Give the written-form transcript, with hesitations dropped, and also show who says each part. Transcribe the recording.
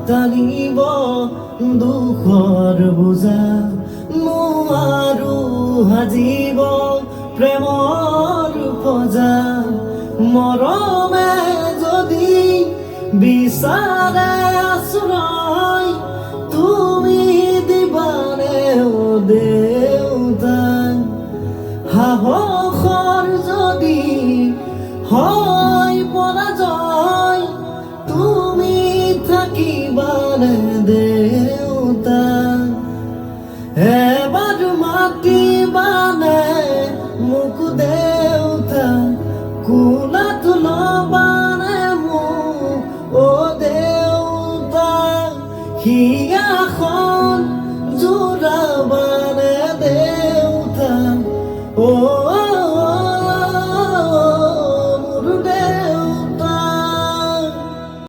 Speaker 1: টানিব দুখৰ বোজা নোৱাৰো সাজিব প্ৰেমৰ পজা মৰমে যদি বিচাৰে আশ্ৰয় তুমি দিবানে ও দেউতা সাহসৰ যদি হয় পৰাজয় তুমি থাকিবানে দেউতা এবাৰ মাতিবানে মোক দেউতা কোলাত ল'বানে মোক অ দেউতা হিয়াখন জোৰাবানে দেউতা অ